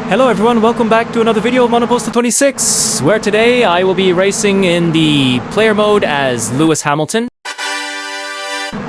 Hello everyone, welcome back to another video of 𝙏𝙗𝙀𝙗 𝙀𝙗, where today I will be racing in the player mode as Lewis Hamilton.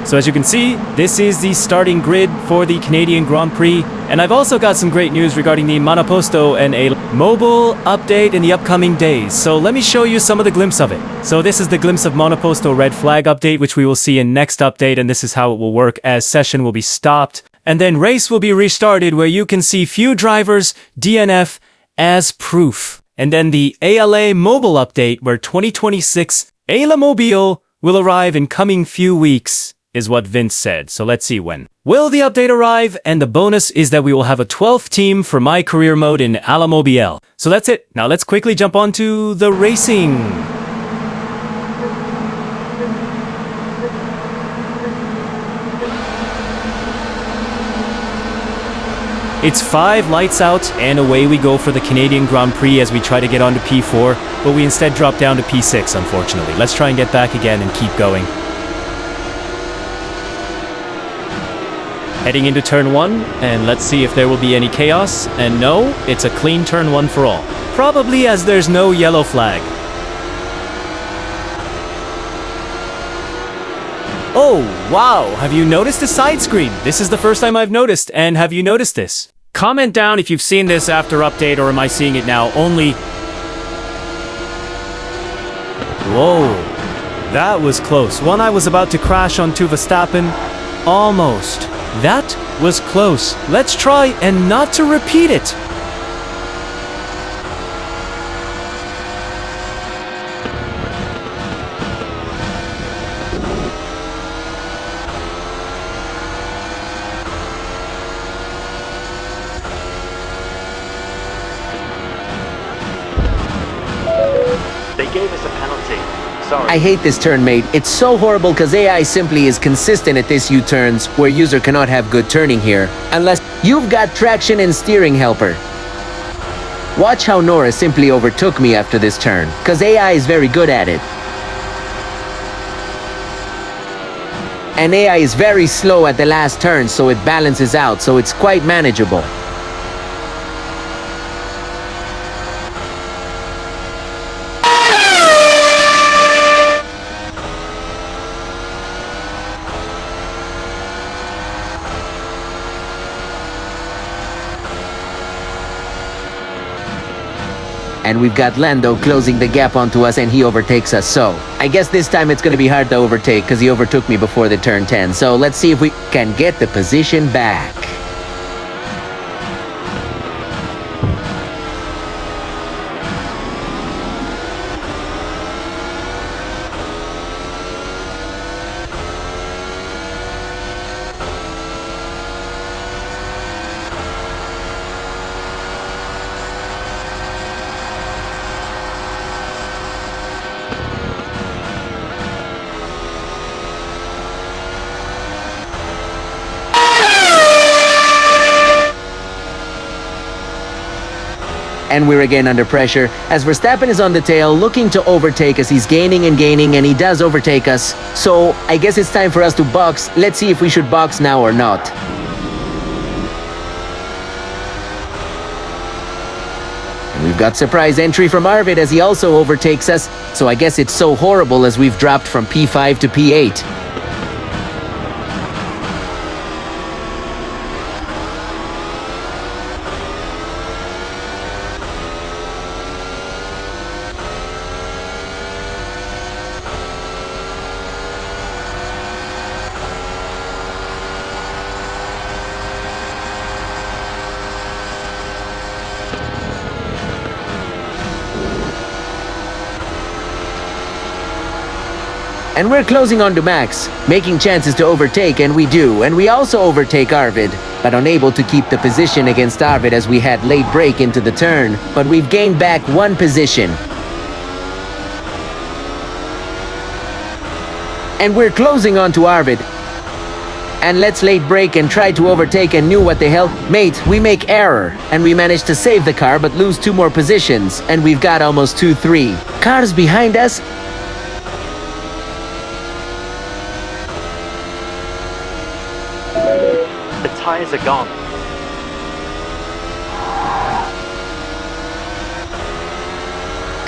So as you can see, this is the starting grid for the Canadian Grand Prix, and I've also got some great news regarding the 𝙏𝙗𝙀𝙗 and a mobile update in the upcoming days. So let me show you some of the glimpse of it. So this is the glimpse of 𝙏𝙗𝙀𝙗 red flag update, which we will see in next update, and this is how it will work as session will be stopped. And then race will be restarted where you can see few drivers DNF as proof. And then the ALA mobile update where 2026 ALA Mobile will arrive in coming few weeks is what Vince said. So let's see when. Will the update arrive? And the bonus is that we will have a 12th team for my career mode in ALA Mobile. So that's it. Now let's quickly jump on to the racing. It's 5 lights out, and away we go for the Canadian Grand Prix as we try to get onto P4, but we instead drop down to P6, unfortunately. Let's try and get back again and keep going. Heading into turn 1, and let's see if there will be any chaos, and no, it's a clean turn 1 for all. Probably as there's no yellow flag. Oh, wow, have you noticed the side screen? This is the first time I've noticed, and have you noticed this? Comment down if you've seen this after update, or am I seeing it now only? Whoa, that was close. One I was about to crash onto Verstappen. Almost. That was close. Let's try and not to repeat it. They gave us a penalty. Sorry. I hate this turn, mate. It's so horrible because AI simply is consistent at this U-turns where user cannot have good turning here unless you've got traction and steering helper. Watch how Nora simply overtook me after this turn because AI is very good at it. And AI is very slow at the last turn, so it balances out, so it's quite manageable. And we've got Lando closing the gap onto us, and he overtakes us. So I guess this time it's going to be hard to overtake because he overtook me before the turn 10. So let's see if we can get the position back. And we're again under pressure as Verstappen is on the tail looking to overtake us. He's gaining and gaining, and he does overtake us. So I guess it's time for us to box. Let's see if we should box now or not. And we've got surprise entry from 𝙈𝙤𝙧𝙯 as he also overtakes us. So I guess it's so horrible as we've dropped from P5 to P8. And we're closing on to Max, making chances to overtake, and we do. And we also overtake 𝙈𝙤𝙧𝙯, but unable to keep the position against 𝙈𝙤𝙧 as we had late break into the turn. But we've gained back 1 position. And we're closing on to 𝙈𝙤𝙧. And let's late break and try to overtake, and knew what the hell. Mate, we make error. And we managed to save the car but lose 2 more positions. And we've got almost 2-3. Cars behind us. The tires are gone.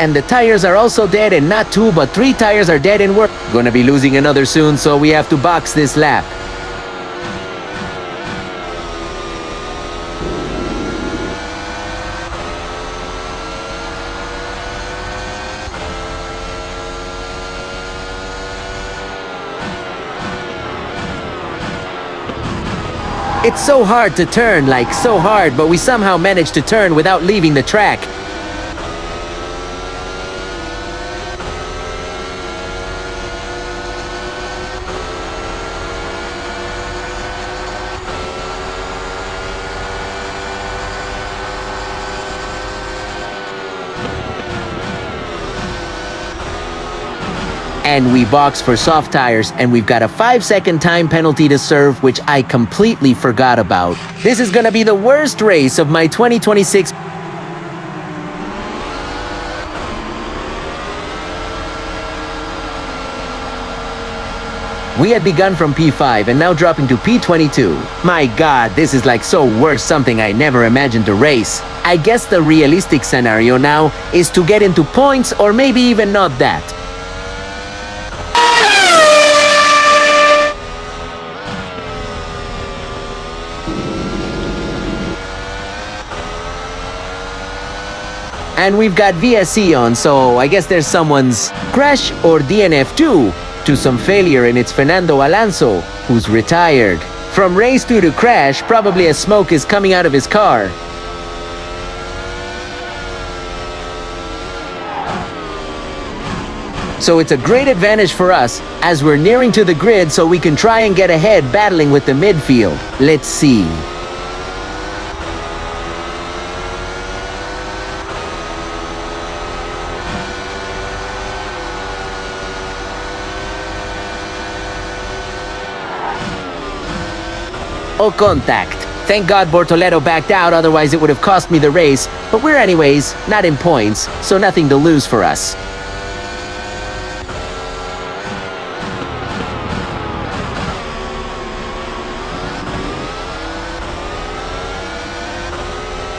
and the tires are also dead, and not 2 but 3 tires are dead and we're gonna be losing another soon, so we have to box this lap. It's so hard to turn, like so hard, but we somehow managed to turn without leaving the track. And we box for soft tires, and we've got a 5-second time penalty to serve, which I completely forgot about. This is gonna be the worst race of my 2026. We had begun from P5 and now dropping to P22. My god, this is like so worse, something I never imagined to race. I guess the realistic scenario now is to get into points, or maybe even not that. And we've got VSC on, so I guess there's someone's crash or DNF2 to some failure, and it's Fernando Alonso, who's retired. From race 2 to crash, probably as smoke is coming out of his car. So it's a great advantage for us as we're nearing to the grid, so we can try and get ahead battling with the midfield. Let's see. Oh, contact. Thank God Bortoleto backed out, otherwise it would have cost me the race. But we're anyways not in points, so nothing to lose for us.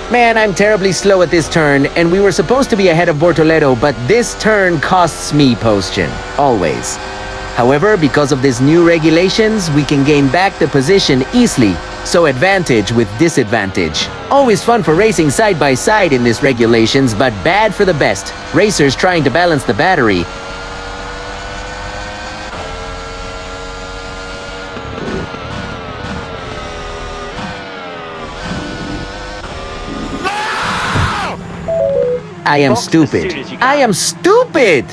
Man, I'm terribly slow at this turn, and we were supposed to be ahead of Bortoleto, but this turn costs me position, always. However, because of these new regulations, we can gain back the position easily, so advantage with disadvantage. Always fun for racing side by side in these regulations, but bad for the best. Racers trying to balance the battery. I am stupid. I am stupid!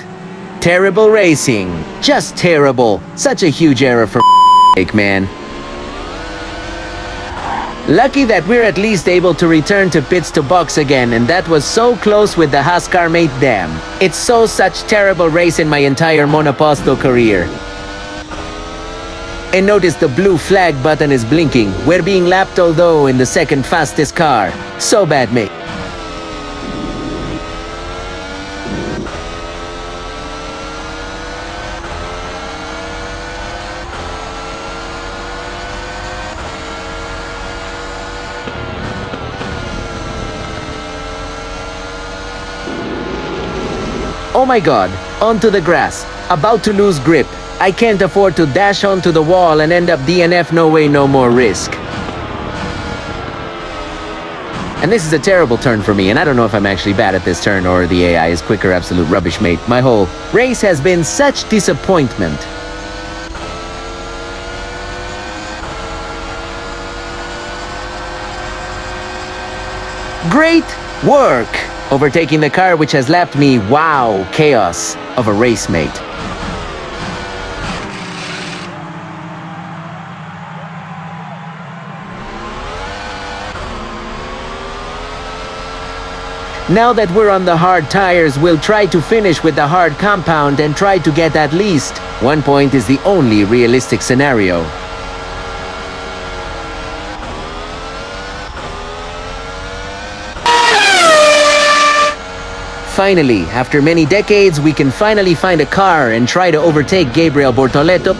Terrible racing. Just terrible. Such a huge error for man. Lucky that we're at least able to return to pits to box again, and that was so close with the 𝙒𝙘𝙬𝙧𝙨 dam. It's so such terrible race in my entire monoposto career. And notice the blue flag button is blinking. We're being lapped, although in the second fastest car. So bad, mate. Oh my god, onto the grass, about to lose grip. I can't afford to dash onto the wall and end up DNF, no way, no more risk. And this is a terrible turn for me, and I don't know if I'm actually bad at this turn or the AI is quicker, absolute rubbish, mate. My whole race has been such disappointment. Great work! Overtaking the car which has lapped me. Wow, chaos of a race mate. Now that we're on the hard tires, we'll try to finish with the hard compound and try to get at least 1 point is the only realistic scenario. Finally, after many decades, we can finally find a car and try to overtake Gabriel Bortoleto.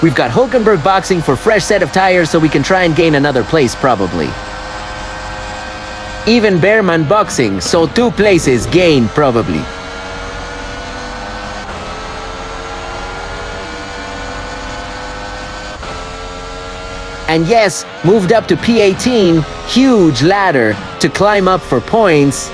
We've got Hülkenberg boxing for fresh set of tires so we can try and gain another place probably. Even Bearman boxing, so 2 places gained probably. And yes, moved up to P18, huge ladder to climb up for points.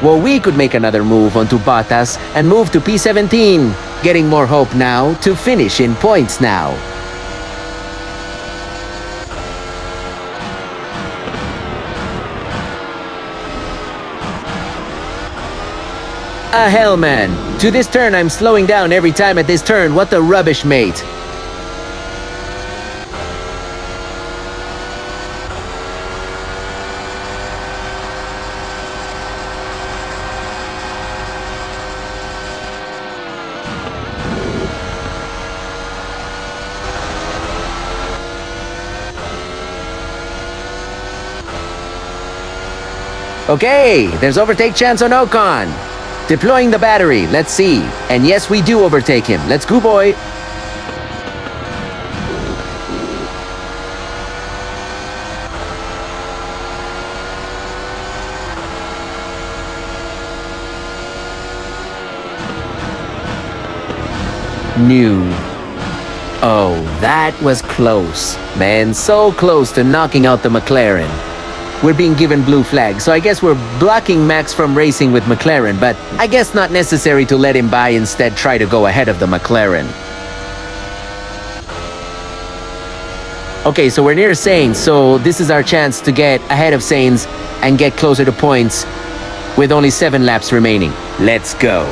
Well, we could make another move onto Bottas and move to P17, getting more hope now to finish in points now. Hell, man. To this turn, I'm slowing down every time at this turn. What the rubbish, mate. Okay, there's overtake chance on Ocon. Deploying the battery, let's see. And yes, we do overtake him. Let's go, boy. New. Oh, that was close. Man, so close to knocking out the McLaren. We're being given blue flag, so I guess we're blocking Max from racing with McLaren, but I guess not necessary to let him by, instead try to go ahead of the McLaren. Okay, so we're near Sainz, so this is our chance to get ahead of Sainz and get closer to points with only 7 laps remaining. Let's go.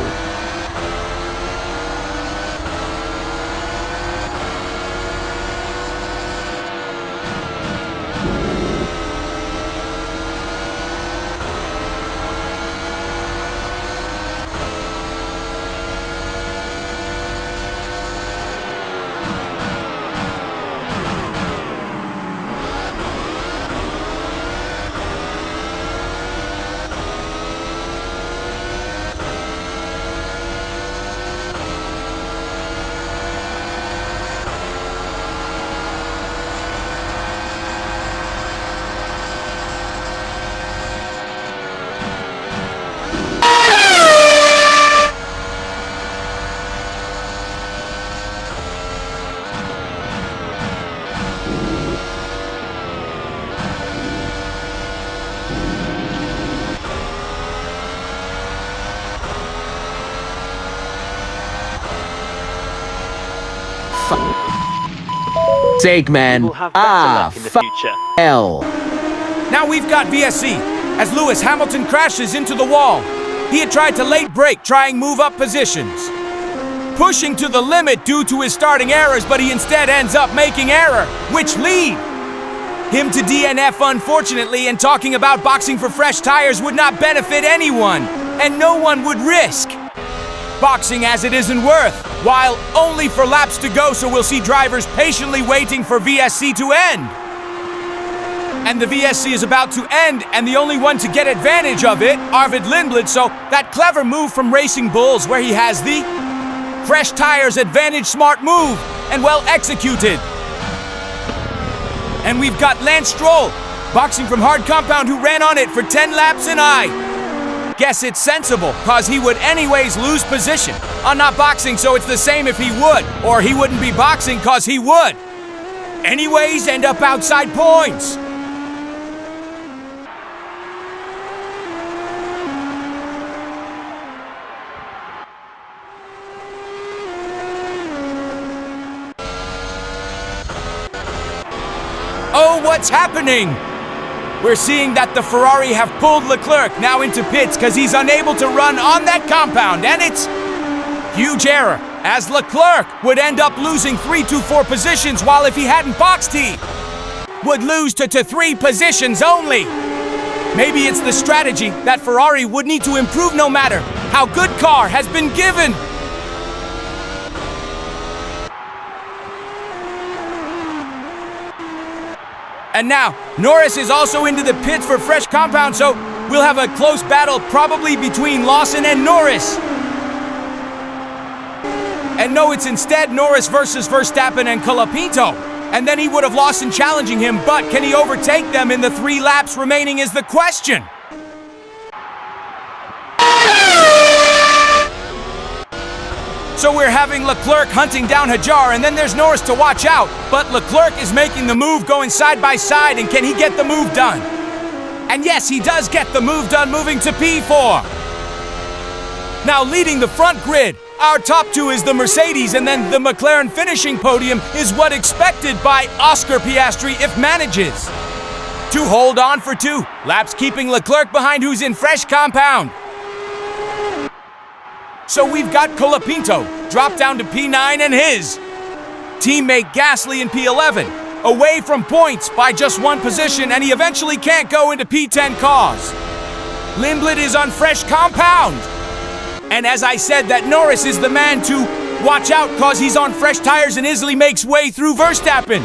Sake, man. We'll have better luck in the future. Hell. Now we've got VSC, as Lewis Hamilton crashes into the wall. He had tried to late brake, trying move up positions. Pushing to the limit due to his starting errors, but he instead ends up making error, which lead him to DNF unfortunately, and talking about boxing for fresh tires would not benefit anyone, and no one would risk boxing as it isn't worth, while only for laps to go, so we'll see drivers patiently waiting for VSC to end. And the VSC is about to end, and the only one to get advantage of it, 𝙈𝙤𝙘𝙀𝙀, so that clever move from Racing Bulls where he has the fresh tires advantage, smart move, and well executed. And we've got Lance Stroll, boxing from hard compound, who ran on it for 10 laps, and I guess it's sensible, cause he would anyways lose position on not boxing, so it's the same if he would, or he wouldn't be boxing cause he would anyways end up outside points. Oh, what's happening? We're seeing that the Ferrari have pulled Leclerc now into pits because he's unable to run on that compound, and it's huge error. as Leclerc would end up losing 3 to 4 positions, while if he hadn't boxed, he would lose to 3 positions only. Maybe it's the strategy that Ferrari would need to improve no matter how good car has been given. And now, Norris is also into the pits for fresh compound, so we'll have a close battle probably between Lawson and Norris. And no, it's instead Norris versus Verstappen and Colapinto. And then he would have Lawson challenging him, but can he overtake them in the 3 laps remaining is the question. So we're having Leclerc hunting down 𝙭, and then there's Norris to watch out. But Leclerc is making the move, going side by side, and can he get the move done? And yes, he does get the move done, moving to P4. Now leading the front grid, our top 2 is the Mercedes, and then the McLaren finishing podium is what expected by Oscar Piastri if manages to hold on for 2 laps, keeping Leclerc behind, who's in fresh compound. So we've got Colapinto drop down to P9 and his teammate Gasly in P11, away from points by just 1 position, and he eventually can't go into P10 cause Lindblad is on fresh compound. And as I said, that Norris is the man to watch out cause he's on fresh tires and easily makes way through Verstappen.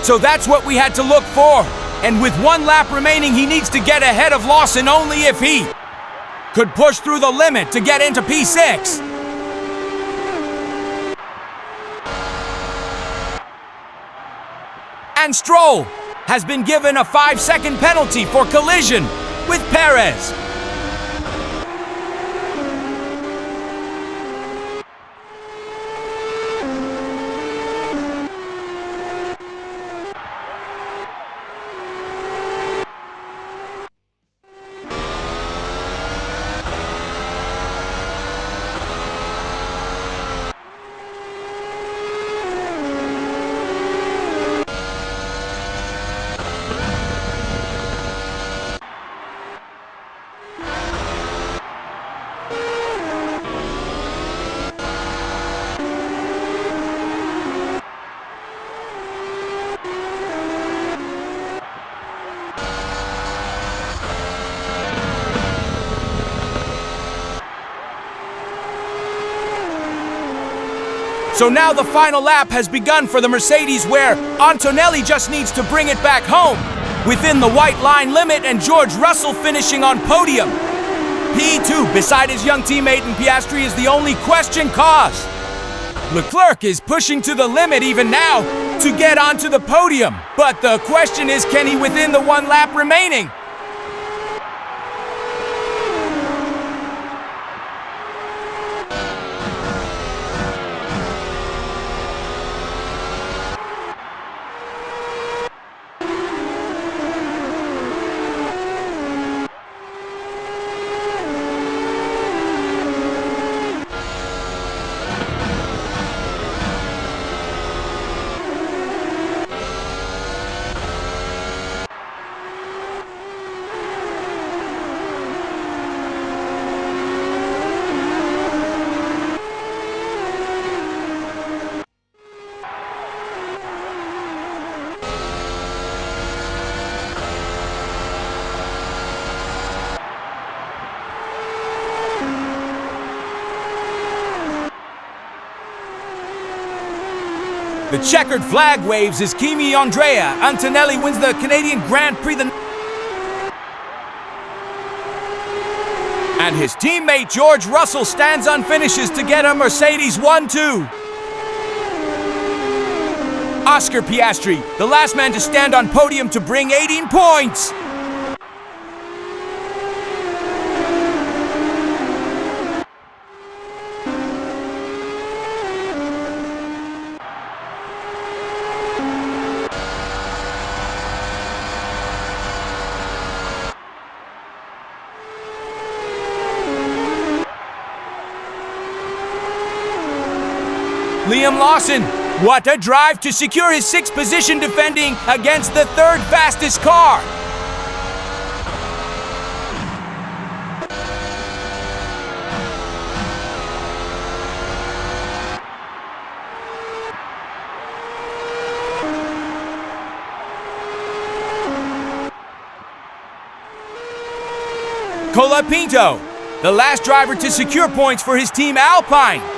So that's what we had to look for. And with 1 lap remaining, he needs to get ahead of Lawson only if he could push through the limit to get into P6. And Stroll has been given a 5-second penalty for collision with Perez. So now the final lap has begun for the Mercedes, where Antonelli just needs to bring it back home within the white line limit, and George Russell finishing on podium. P2 beside his young teammate in Piastri is the only question cause Leclerc is pushing to the limit even now to get onto the podium. But the question is, can he within the 1 lap remaining? The checkered flag waves as 𝘾𝙲𝙬. Antonelli wins the Canadian Grand Prix. And his teammate George Russell stands on finishes to get a Mercedes 1-2. Oscar Piastri, the last man to stand on podium to bring 18 points. Liam Lawson, what a drive to secure his 6th position, defending against the 3rd fastest car. Colapinto, the last driver to secure points for his team Alpine.